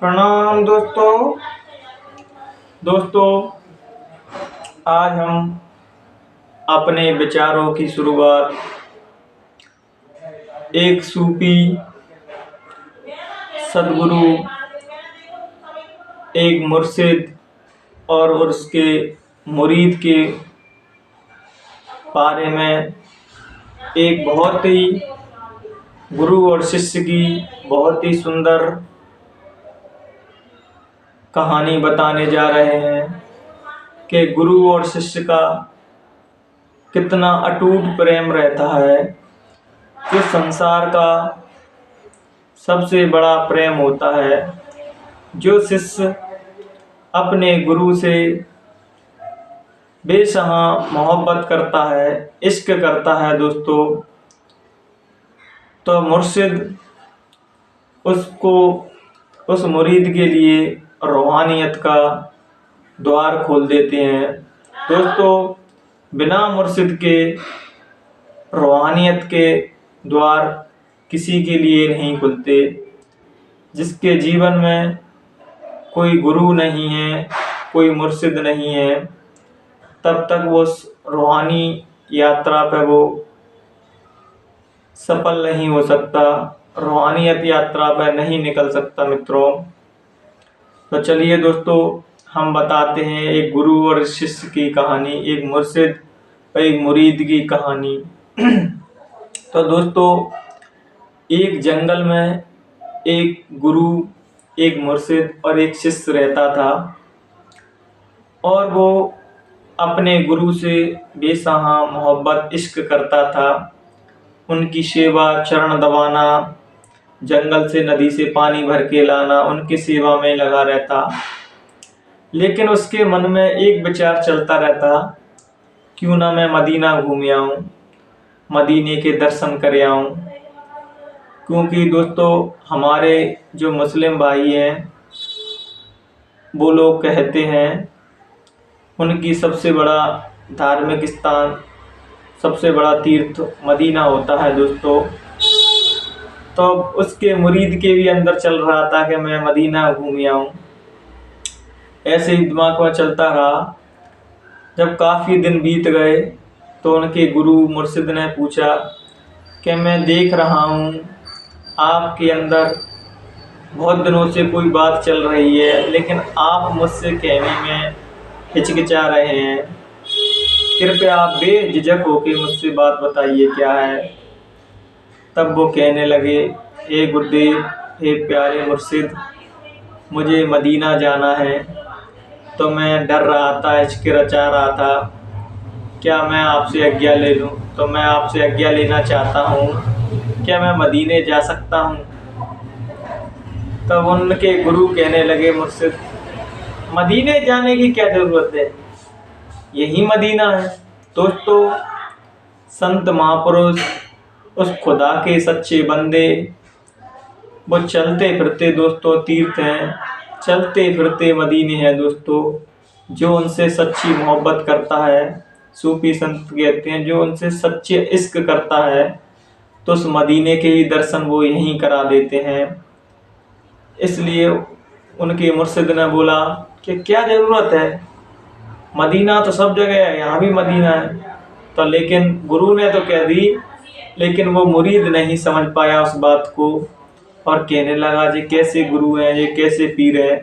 प्रणाम दोस्तों आज हम अपने विचारों की शुरुआत एक सूफी सदगुरु, एक मुर्शिद और उसके मुरीद के बारे में, एक बहुत ही गुरु और शिष्य की बहुत ही सुंदर कहानी बताने जा रहे हैं कि गुरु और शिष्य का कितना अटूट प्रेम रहता है। जो संसार का सबसे बड़ा प्रेम होता है। जो शिष्य अपने गुरु से बेसहा मोहब्बत करता है, इश्क करता है दोस्तों, तो मुर्शिद उसको उस मुरीद के लिए रूहानियत का द्वार खोल देते हैं। दोस्तों, बिना मुर्शिद के रूहानियत के द्वार किसी के लिए नहीं खुलते। जिसके जीवन में कोई गुरु नहीं है, कोई मुर्शिद नहीं है, तब तक वो रूहानी यात्रा पर वो सफल नहीं हो सकता, रूहानियत यात्रा पर नहीं निकल सकता मित्रों। तो चलिए दोस्तों, हम बताते हैं एक गुरु और शिष्य की कहानी, एक मुर्शिद और एक मुरीद की कहानी। तो दोस्तों, एक जंगल में एक गुरु, एक मुर्शिद और एक शिष्य रहता था और वो अपने गुरु से बेसहा मोहब्बत इश्क करता था। उनकी सेवा, चरण दबाना, जंगल से नदी से पानी भर के लाना, उनकी सेवा में लगा रहता। लेकिन उसके मन में एक विचार चलता रहता, क्यों ना मैं मदीना घूम आऊं, मदीने के दर्शन कर आऊं। क्योंकि दोस्तों, हमारे जो मुस्लिम भाई हैं वो लोग कहते हैं उनकी सबसे बड़ा धार्मिक स्थान, सबसे बड़ा तीर्थ मदीना होता है दोस्तों। तो उसके मुरीद के भी अंदर चल रहा था कि मैं मदीना घूम आऊं। ऐसे ही दिमाग में चलता रहा। जब काफ़ी दिन बीत गए तो उनके गुरु मुर्शिद ने पूछा कि मैं देख रहा हूं आपके अंदर बहुत दिनों से कोई बात चल रही है, लेकिन आप मुझसे कहने में हिचकिचा रहे हैं। कृपया आप बेझिझक होकर मुझसे बात बताइए क्या है। तब वो कहने लगे, हे गुरुदेव, हे प्यारे मुर्शिद, मुझे मदीना जाना है। तो मैं डर रहा था, हिचकिचा रहा था, क्या मैं आपसे आज्ञा ले लूं? तो मैं आपसे आज्ञा लेना चाहता हूं, क्या मैं मदीने जा सकता हूं? तब उनके गुरु कहने लगे, मुर्शिद, मदीने जाने की क्या ज़रूरत है, यही मदीना है। दोस्तों, संत महापुरुष, उस खुदा के सच्चे बंदे, वो चलते फिरते दोस्तों तीर्थ हैं, चलते फिरते मदीने हैं दोस्तों। जो उनसे सच्ची मोहब्बत करता है, सूफी संत कहते हैं, जो उनसे सच्चे इश्क करता है, तो उस मदीने के ही दर्शन वो यहीं करा देते हैं। इसलिए उनके मुर्शिद ने बोला कि क्या ज़रूरत है, मदीना तो सब जगह है, यहाँ भी मदीना है। तो लेकिन गुरु ने तो कह दी, लेकिन वो मुरीद नहीं समझ पाया उस बात को और कहने लगा, ये कैसे गुरु हैं, ये कैसे पीर हैं,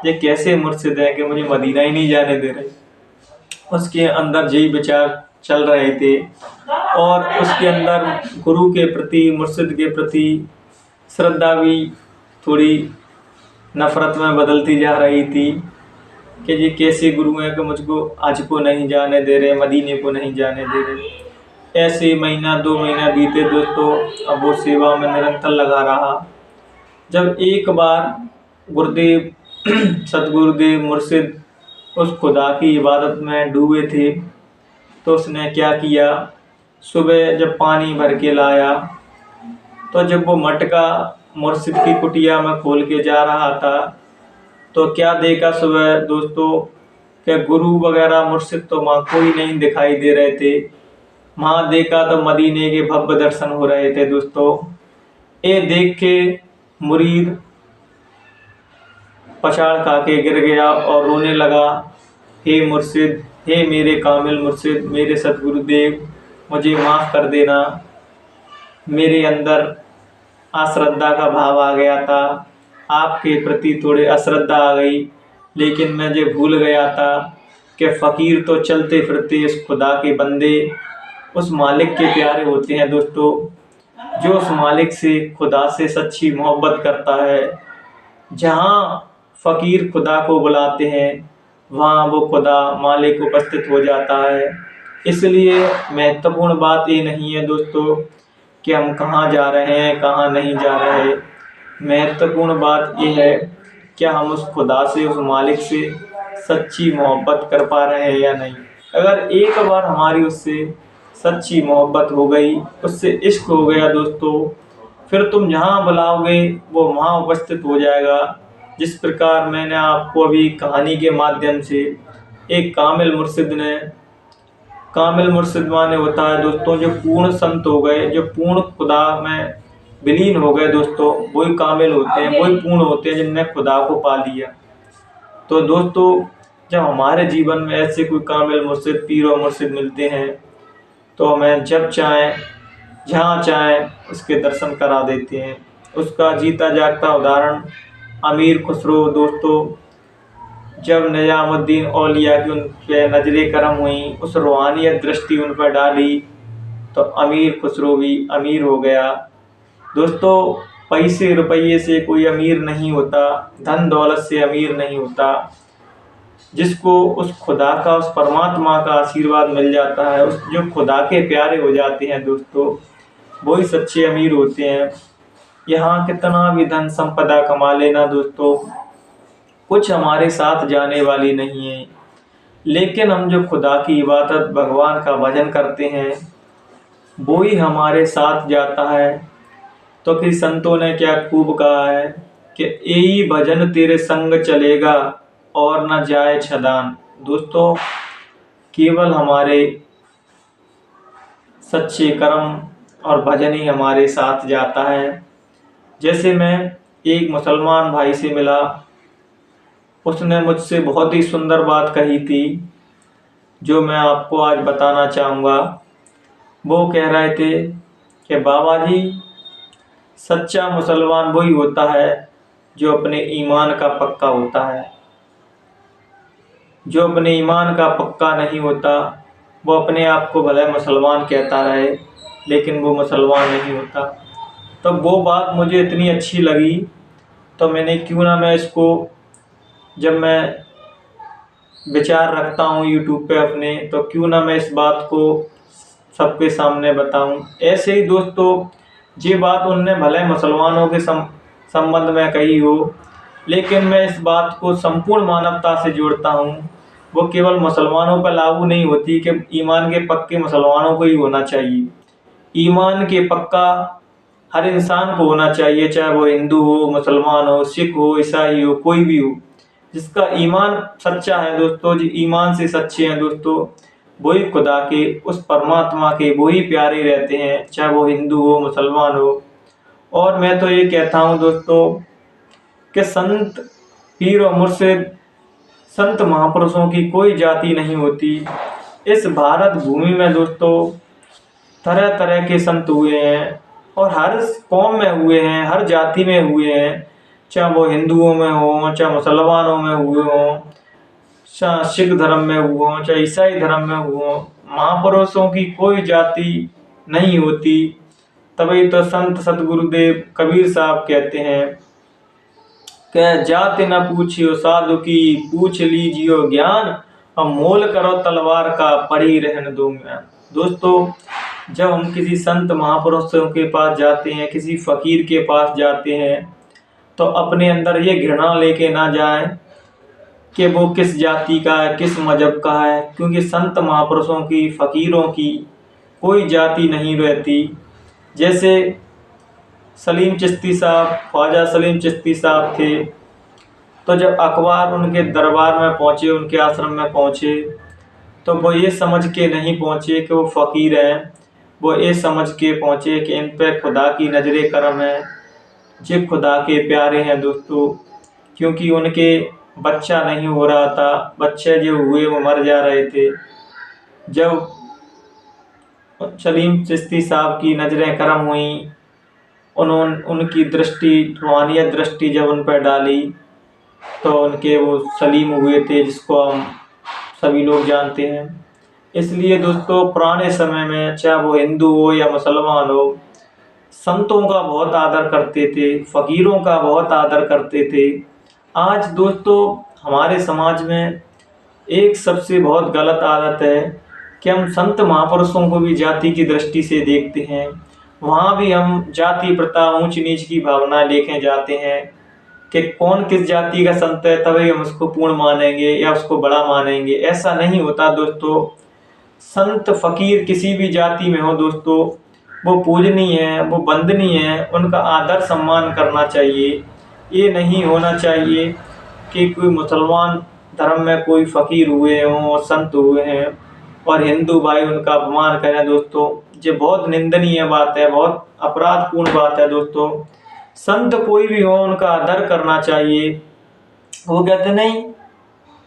ये कैसे मुर्शिद हैं कि मुझे मदीना ही नहीं जाने दे रहे। उसके अंदर यही विचार चल रहे थे और उसके अंदर गुरु के प्रति, मुर्शिद के प्रति श्रद्धा भी थोड़ी नफरत में बदलती जा रही थी कि ये कैसे गुरु हैं कि मुझको आज को नहीं जाने दे रहे, मदीने को नहीं जाने दे रहे। ऐसे महीना 2 महीना बीते दोस्तों। अब वो सेवा में निरंतर लगा रहा। जब एक बार गुरुदेव सतगुरुदेव मुर्शिद उस खुदा की इबादत में डूबे थे, तो उसने क्या किया, सुबह जब पानी भर के लाया, तो जब वो मटका मुर्शिद की कुटिया में खोल के जा रहा था, तो क्या देखा सुबह दोस्तों कि गुरु वगैरह मुर्शिद तो वहाँ कोई नहीं दिखाई दे रहे थे। वहाँ देखा तो मदीने के भव्य दर्शन हो रहे थे दोस्तों। ये देख के मुरीद पछाड़ खा के गिर गया और रोने लगा, हे मुर्शिद, हे मेरे कामिल मुर्शिद, मेरे सतगुरुदेव, मुझे माफ़ कर देना। मेरे अंदर अश्रद्धा का भाव आ गया था, आपके प्रति थोड़ी अश्रद्धा आ गई, लेकिन मैं जो भूल गया था कि फ़कीर तो चलते फिरते इस खुदा के बंदे उस मालिक के प्यारे होते हैं दोस्तों। जो उस मालिक से, खुदा से सच्ची मोहब्बत करता है, जहाँ फ़कीर खुदा को बुलाते हैं वहाँ वो खुदा मालिक उपस्थित हो जाता है। इसलिए महत्वपूर्ण बात ये नहीं है दोस्तों कि हम कहाँ जा रहे हैं, कहाँ नहीं जा रहे। महत्वपूर्ण बात ये है क्या हम उस खुदा से, उस मालिक से सच्ची मोहब्बत कर पा रहे हैं या नहीं। अगर एक बार हमारी उससे सच्ची मोहब्बत हो गई, उससे इश्क हो गया दोस्तों, फिर तुम जहाँ बुलाओगे वो वहाँ उपस्थित हो जाएगा। जिस प्रकार मैंने आपको अभी कहानी के माध्यम से एक कामिल मुर्शिद माने होता है दोस्तों जो पूर्ण संत हो गए, जो पूर्ण खुदा में विलीन हो गए दोस्तों, वही कामिल होते हैं, वही पूर्ण होते हैं जिनने खुदा को पा लिया। तो दोस्तों जब हमारे जीवन में ऐसे कोई कामिल मुर्शिद, पीर और मुर्शिद मिलते हैं तो हमें जब चाहें, जहाँ चाहें उसके दर्शन करा देते हैं। उसका जीता जागता उदाहरण अमीर खुसरो दोस्तों, जब निजामुद्दीन औलिया की उन पे नजरे करम हुई, उस रूहानियत दृष्टि उन पर डाली, तो अमीर खुसरो भी अमीर हो गया। दोस्तों पैसे रुपये से कोई अमीर नहीं होता, धन दौलत से अमीर नहीं होता। जिसको उस खुदा का, उस परमात्मा का आशीर्वाद मिल जाता है, उस जो खुदा के प्यारे हो जाते हैं दोस्तों, वही सच्चे अमीर होते हैं। यहाँ कितना भी धन संपदा कमा लेना दोस्तों, कुछ हमारे साथ जाने वाली नहीं है। लेकिन हम जो खुदा की इबादत, भगवान का भजन करते हैं, वो ही हमारे साथ जाता है। तो कि संतों ने क्या खूब कहा है कि यही भजन तेरे संग चलेगा और न जाए छदान। दोस्तों केवल हमारे सच्चे कर्म और भजन ही हमारे साथ जाता है। जैसे मैं एक मुसलमान भाई से मिला, उसने मुझसे बहुत ही सुंदर बात कही थी जो मैं आपको आज बताना चाहूँगा। वो कह रहे थे कि बाबा जी, सच्चा मुसलमान वही होता है जो अपने ईमान का पक्का होता है। जो अपने ईमान का पक्का नहीं होता वो अपने आप को भले मुसलमान कहता रहे, लेकिन वो मुसलमान नहीं होता। तो वो बात मुझे इतनी अच्छी लगी, तो मैंने क्यों ना मैं इसको, जब मैं विचार रखता हूँ यूट्यूब पे अपने, तो क्यों ना मैं इस बात को सबके सामने बताऊं। ऐसे ही दोस्तों ये बात उनने भले मुसलमानों के संबंध में कही हो, लेकिन मैं इस बात को संपूर्ण मानवता से जोड़ता हूँ। वो केवल मुसलमानों पर लागू नहीं होती कि ईमान के पक्के मुसलमानों को ही होना चाहिए। ईमान के पक्का हर इंसान को होना चाहिए, चाहे वो हिंदू हो, मुसलमान हो, सिख हो, ईसाई हो, कोई भी हो। जिसका ईमान सच्चा है दोस्तों, जो ईमान से सच्चे हैं दोस्तों, वही खुदा के, उस परमात्मा के वही प्यारे रहते हैं, चाहे वो हिंदू हो, मुसलमान हो। और मैं तो ये कहता हूँ दोस्तों कि संत, पीर और मुर्शिद, संत महापुरुषों की कोई जाति नहीं होती। इस भारत भूमि में दोस्तों तरह तरह के संत हुए हैं और हर कौम में हुए हैं, हर जाति में हुए हैं, चाहे वो हिंदुओं में हो, चाहे मुसलमानों में हुए हों, चाहे सिख धर्म में हुए हों, चाहे ईसाई धर्म में हुए हों। महापुरुषों की कोई जाति नहीं होती। तभी तो संत सतगुरुदेव कबीर साहब कहते हैं कि जाति न पूछियो साधु की, पूछ लीजियो ज्ञान, और मोल करो तलवार का, पड़ी रहन दो ज्ञान। दोस्तों जब हम किसी संत महापुरुषों के पास जाते हैं, किसी फ़कीर के पास जाते हैं, तो अपने अंदर ये घृणा लेके ना जाएं कि वो किस जाति का है, किस मजहब का है, क्योंकि संत महापुरुषों की, फ़कीरों की कोई जाति नहीं रहती। जैसे सलीम चिश्ती साहब, ख्वाजा सलीम चिश्ती साहब थे, तो जब अखबार उनके दरबार में पहुँचे, उनके आश्रम में पहुँचे, तो वो ये समझ के नहीं पहुँचे कि वो फ़कीर हैं। वो ये समझ के पहुँचे कि इन पे खुदा की नजरे करम है, जे खुदा के प्यारे हैं दोस्तों। क्योंकि उनके बच्चा नहीं हो रहा था, बच्चे जो हुए वो मर जा रहे थे। जब सलीम चिश्ती साहब की नज़रें करम हुई, उनकी दृष्टि, रूहानियत दृष्टि जब उन पर डाली, तो उनके वो सलीम हुए थे, जिसको हम सभी लोग जानते हैं। इसलिए दोस्तों, पुराने समय में चाहे वो हिंदू हो या मुसलमान हो, संतों का बहुत आदर करते थे, फ़कीरों का बहुत आदर करते थे। आज दोस्तों हमारे समाज में एक सबसे बहुत गलत आदत है कि हम संत महापुरुषों को भी जाति की दृष्टि से देखते हैं। वहाँ भी हम जाति प्रथा, ऊंच नीच की भावना लेके जाते हैं कि कौन किस जाति का संत है तभी हम उसको पूर्ण मानेंगे या उसको बड़ा मानेंगे। ऐसा नहीं होता दोस्तों। संत फकीर किसी भी जाति में हो दोस्तों, वो पूजनीय है, वो वंदनीय है, उनका आदर सम्मान करना चाहिए। ये नहीं होना चाहिए कि कोई मुसलमान धर्म में कोई फ़कीर हुए हों और संत हुए हैं और हिंदू भाई उनका अपमान करें दोस्तों। ये बहुत निंदनीय बात है, बहुत अपराधपूर्ण बात है दोस्तों। संत कोई भी हो, उनका आदर करना चाहिए। वो कहते नहीं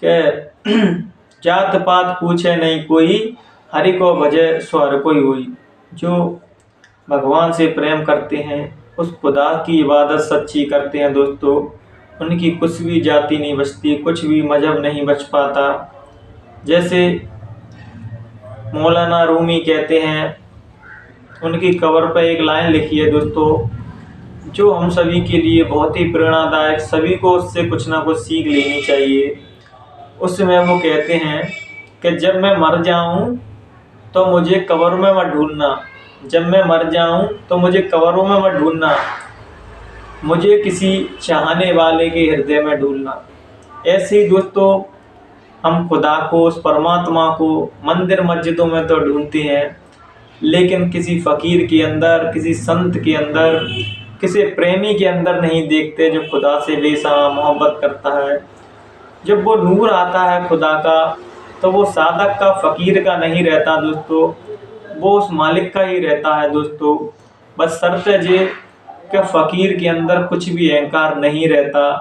कि जात पात पूछे नहीं कोई, हरि को भजे सो हर कोई हुई। जो भगवान से प्रेम करते हैं, उस खुदा की इबादत सच्ची करते हैं दोस्तों, उनकी कुछ भी जाति नहीं बचती, कुछ भी मजहब नहीं बच पाता। जैसे मौलाना रूमी कहते हैं, उनकी कबर पर एक लाइन लिखी है दोस्तों, जो हम सभी के लिए बहुत ही प्रेरणादायक, सभी को उससे कुछ ना कुछ सीख लेनी चाहिए। उसमें वो कहते हैं कि जब मैं मर जाऊं तो मुझे कब्र में मत ढूंढना, जब मैं मर जाऊं तो मुझे कब्रों में मत ढूंढना, मुझे किसी चाहने वाले के हृदय में ढूंढना। ऐसे ही दोस्तों, हम खुदा को, उस परमात्मा को मंदिर मस्जिदों में तो ढूंढते हैं, लेकिन किसी फ़कीर के अंदर, किसी संत के अंदर, किसी प्रेमी के अंदर नहीं देखते जो खुदा से बेसहा मोहब्बत करता है। जब वो नूर आता है खुदा का, तो वो साधक का, फ़कीर का नहीं रहता दोस्तों, वो उस मालिक का ही रहता है दोस्तों। बस शर्त है ये कि फ़कीर के अंदर कुछ भी अहंकार नहीं रहता,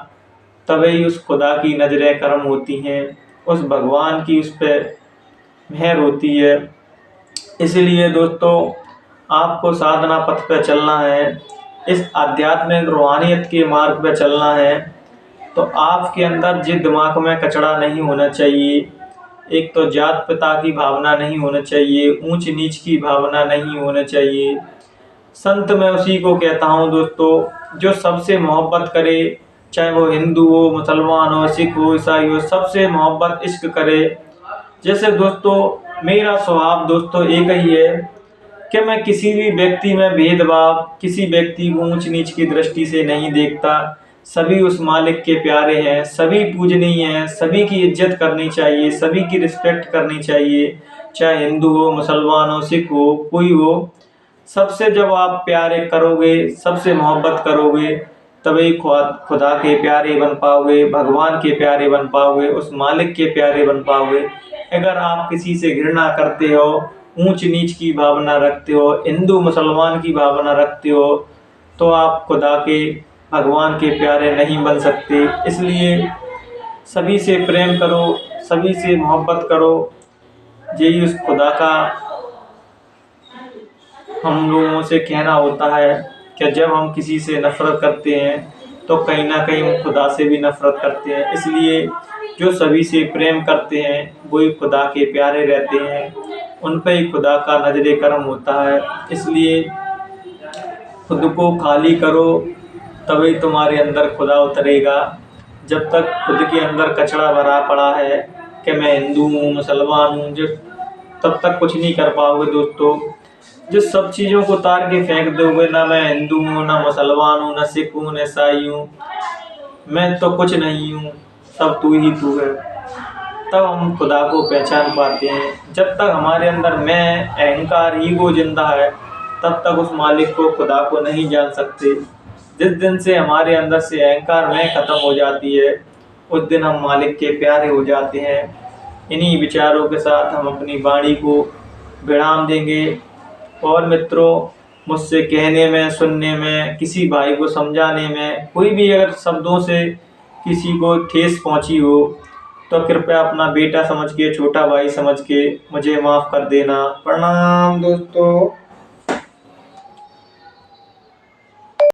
तभी उस खुदा की नज़रें करम होती हैं, उस भगवान की उस पर मेहर होती है। इसलिए दोस्तों, आपको साधना पथ पर चलना है, इस आध्यात्मिक रूहानियत के मार्ग पर चलना है, तो आपके अंदर जिस दिमाग में कचड़ा नहीं होना चाहिए। एक तो जात पिता की भावना नहीं होना चाहिए, ऊंच नीच की भावना नहीं होना चाहिए। संत मैं उसी को कहता हूँ दोस्तों, जो सबसे मोहब्बत करे, चाहे वो हिंदू हो, मुसलमान हो, सिख हो, ईसाई हो, सबसे मोहब्बत इश्क करे। जैसे दोस्तों, मेरा स्वभाव दोस्तों एक ही है कि मैं किसी भी व्यक्ति में भेदभाव, किसी व्यक्ति को ऊंच नीच की दृष्टि से नहीं देखता। सभी उस मालिक के प्यारे हैं, सभी पूजनीय हैं, सभी की इज्जत करनी चाहिए, सभी की रिस्पेक्ट करनी चाहिए, चाहे हिंदू हो, मुसलमान हो, सिख हो, कोई हो। सबसे जब आप प्यारे करोगे, सबसे मोहब्बत करोगे, तभी खुदा के प्यारे बन पाओगे, भगवान के प्यारे बन पाओगे, उस मालिक के प्यारे बन पाओगे। अगर आप किसी से घृणा करते हो, ऊंच नीच की भावना रखते हो, हिंदू मुसलमान की भावना रखते हो, तो आप खुदा के, भगवान के प्यारे नहीं बन सकते। इसलिए सभी से प्रेम करो, सभी से मोहब्बत करो। यही उस खुदा का हम लोगों से कहना होता है कि जब हम किसी से नफ़रत करते हैं तो कहीं ना कहीं हम खुदा से भी नफ़रत करते हैं। इसलिए जो सभी से प्रेम करते हैं वही खुदा के प्यारे रहते हैं, उन पर ही खुदा का नजर करम होता है। इसलिए खुद को खाली करो, तभी तुम्हारे अंदर खुदा उतरेगा। जब तक खुद के अंदर कचरा भरा पड़ा है कि मैं हिंदू हूँ, मुसलमान हूँ, जब तब तक कुछ नहीं कर पाओगे दोस्तों। जो सब चीज़ों को उतार के फेंक दोगे, ना मैं हिंदू हूँ, ना मुसलमान हूँ, ना सिख हूँ, ना ईसाई हूँ, मैं तो कुछ नहीं हूँ, सब तू ही तू है, तब हम खुदा को पहचान पाते हैं। जब तक हमारे अंदर मैं, अहंकार, ईगो जिंदा है, तब तक उस मालिक को, खुदा को नहीं जान सकते। जिस दिन से हमारे अंदर से अहंकार, मैं खत्म हो जाती है, उस दिन हम मालिक के प्यारे हो जाते हैं। इन्हीं विचारों के साथ हम अपनी वाणी को विराम देंगे। और मित्रों, मुझसे कहने में, सुनने में, किसी भाई को समझाने में कोई भी अगर शब्दों से किसी को ठेस पहुंची हो तो कृपया अपना बेटा समझ के, छोटा भाई समझ के मुझे माफ़ कर देना। प्रणाम दोस्तों।